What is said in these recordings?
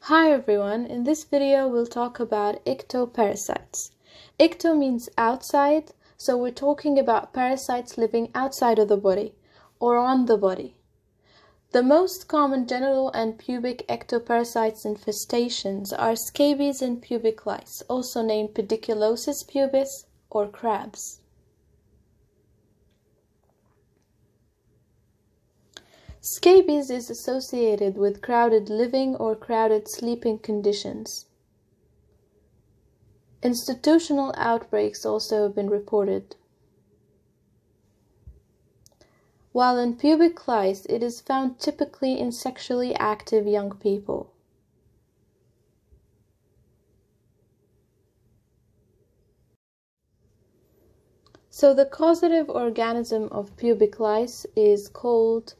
Hi everyone, in this video we'll talk about ectoparasites. Ecto means outside, so we're talking about parasites living outside of the body or on the body. The most common genital and pubic ectoparasites infestations are scabies and pubic lice, also named pediculosis pubis or crabs. Scabies is associated with crowded living or crowded sleeping conditions. Institutional outbreaks also have been reported. While in pubic lice, it is found typically in sexually active young people. So the causative organism of pubic lice is called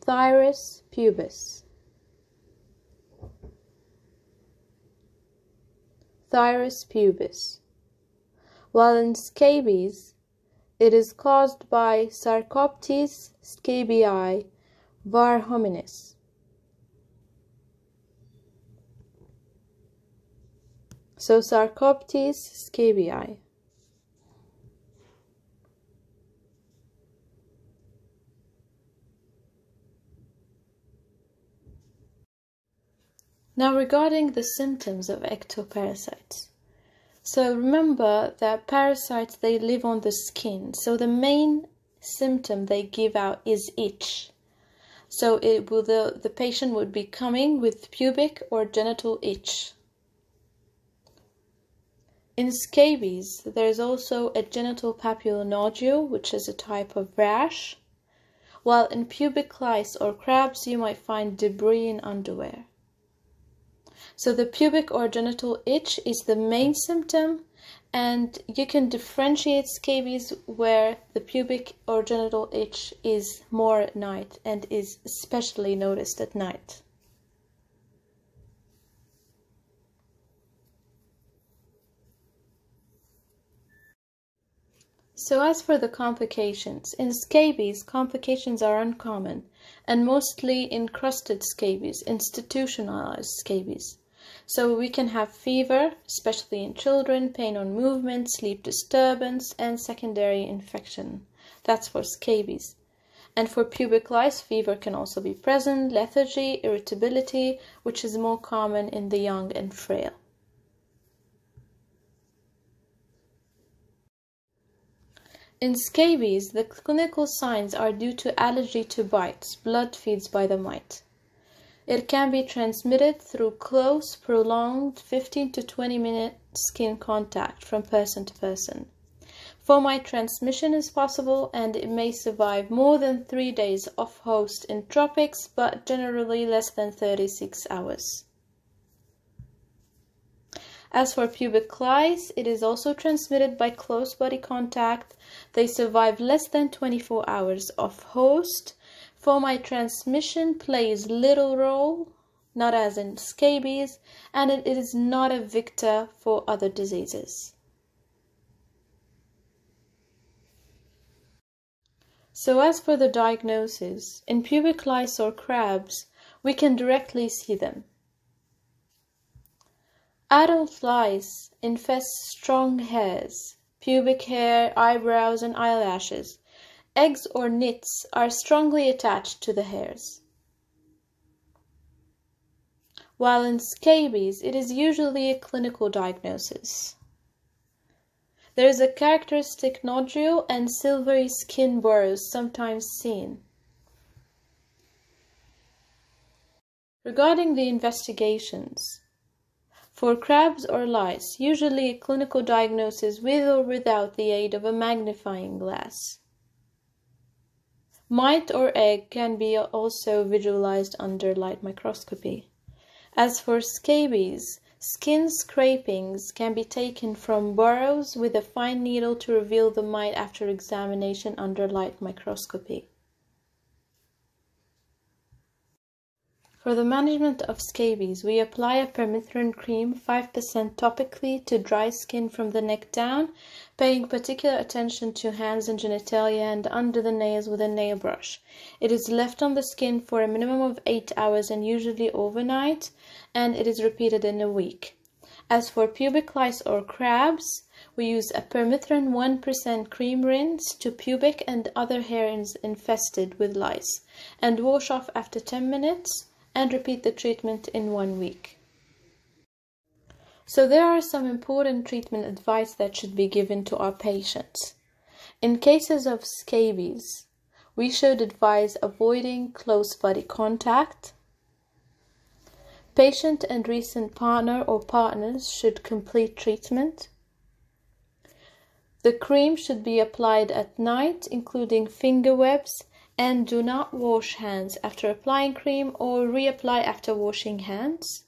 Scabies pubis. Scabies pubis. While in scabies, it is caused by Sarcoptes scabii var hominis. So Sarcoptes scabii. Now regarding the symptoms of ectoparasites. So remember that parasites, they live on the skin. So the main symptom they give out is itch. So the patient would be coming with pubic or genital itch. In scabies, there is also a genital papular nodule, which is a type of rash. While in pubic lice or crabs, you might find debris in underwear. So the pubic or genital itch is the main symptom, and you can differentiate scabies where the pubic or genital itch is more at night and is especially noticed at night. So as for the complications, in scabies, complications are uncommon and mostly encrusted scabies, institutionalized scabies. So we can have fever, especially in children, pain on movement, sleep disturbance, and secondary infection. That's for scabies. And for pubic lice, fever can also be present, lethargy, irritability, which is more common in the young and frail. In scabies, the clinical signs are due to allergy to bites, blood feeds by the mite. It can be transmitted through close, prolonged 15 to 20 minute skin contact from person to person. Fomite transmission is possible and it may survive more than 3 days off host in tropics, but generally less than 36 hours. As for pubic lice, it is also transmitted by close body contact. They survive less than 24 hours off host. Fomite transmission plays little role, not as in scabies, and it is not a vector for other diseases. So as for the diagnosis, in pubic lice or crabs, we can directly see them. Adult lice infest strong hairs, pubic hair, eyebrows, and eyelashes. Eggs or nits are strongly attached to the hairs. While in scabies, it is usually a clinical diagnosis. There is a characteristic nodule and silvery skin burrows sometimes seen. Regarding the investigations, for crabs or lice, usually a clinical diagnosis with or without the aid of a magnifying glass. Mite or egg can be also visualized under light microscopy. As for scabies, skin scrapings can be taken from burrows with a fine needle to reveal the mite after examination under light microscopy. For the management of scabies, we apply a permethrin cream 5% topically to dry skin from the neck down, paying particular attention to hands and genitalia and under the nails with a nail brush. It is left on the skin for a minimum of 8 hours and usually overnight, and it is repeated in a week. As for pubic lice or crabs, we use a permethrin 1% cream rinse to pubic and other hairs infested with lice, and wash off after 10 minutes, and repeat the treatment in 1 week. So there are some important treatment advice that should be given to our patients. In cases of scabies, we should advise avoiding close body contact. Patient and recent partner or partners should complete treatment. The cream should be applied at night, including finger webs, and do not wash hands after applying cream or reapply after washing hands.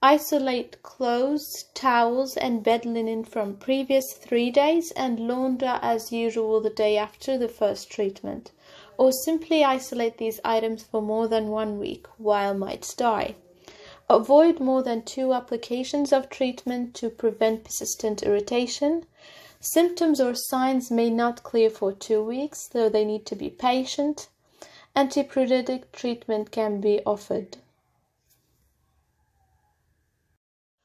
Isolate clothes, towels, and bed linen from previous 3 days and launder as usual the day after the first treatment, or simply isolate these items for more than 1 week while mites die. Avoid more than 2 applications of treatment to prevent persistent irritation. Symptoms or signs may not clear for 2 weeks, though they need to be patient. Antipruritic treatment can be offered,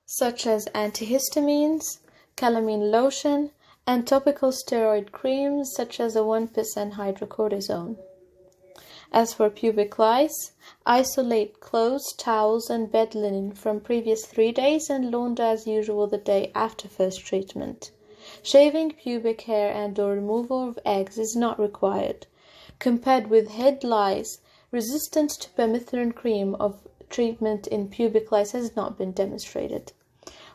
such as antihistamines, calamine lotion, and topical steroid creams such as a 1% hydrocortisone. As for pubic lice, isolate clothes, towels, and bed linen from previous 3 days and launder as usual the day after first treatment. Shaving pubic hair and/or removal of eggs is not required. Compared with head lice, resistance to permethrin cream of treatment in pubic lice has not been demonstrated.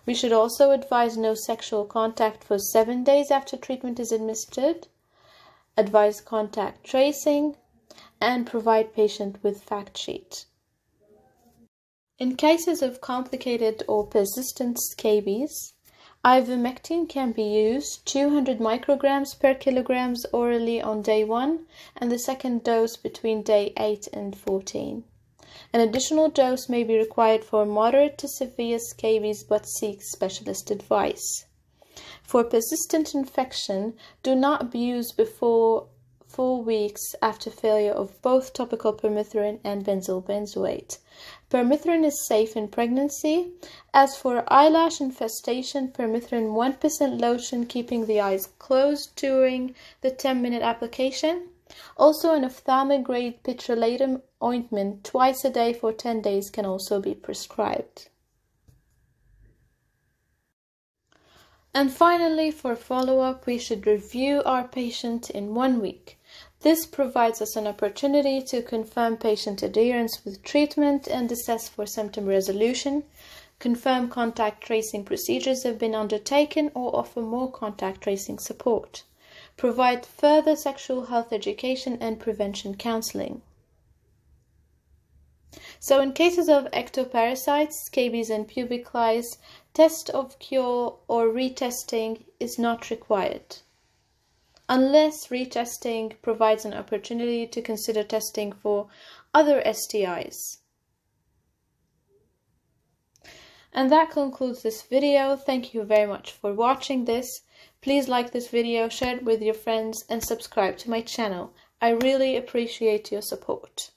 We should also advise no sexual contact for 7 days after treatment is administered, advise contact tracing, and provide patient with fact sheet. In cases of complicated or persistent scabies, IVmectine can be used 200 micrograms per kilograms orally on day 1 and the second dose between day 8 and 14. An additional dose may be required for moderate to severe scabies, but seek specialist advice. For persistent infection, do not abuse before 4 weeks after failure of both topical permethrin and benzyl benzoate. Permethrin is safe in pregnancy. As for eyelash infestation, permethrin 1% lotion keeping the eyes closed during the 10-minute application. Also, an ophthalmic grade petrolatum ointment twice a day for 10 days can also be prescribed. And finally, for follow-up, we should review our patient in 1 week. This provides us an opportunity to confirm patient adherence with treatment and assess for symptom resolution, confirm contact tracing procedures have been undertaken, or offer more contact tracing support, provide further sexual health education and prevention counseling. So in cases of ectoparasites, scabies, and pubic lice, test of cure or retesting is not required, unless retesting provides an opportunity to consider testing for other STIs. And that concludes this video. Thank you very much for watching this. Please like this video, share it with your friends, and subscribe to my channel. I really appreciate your support.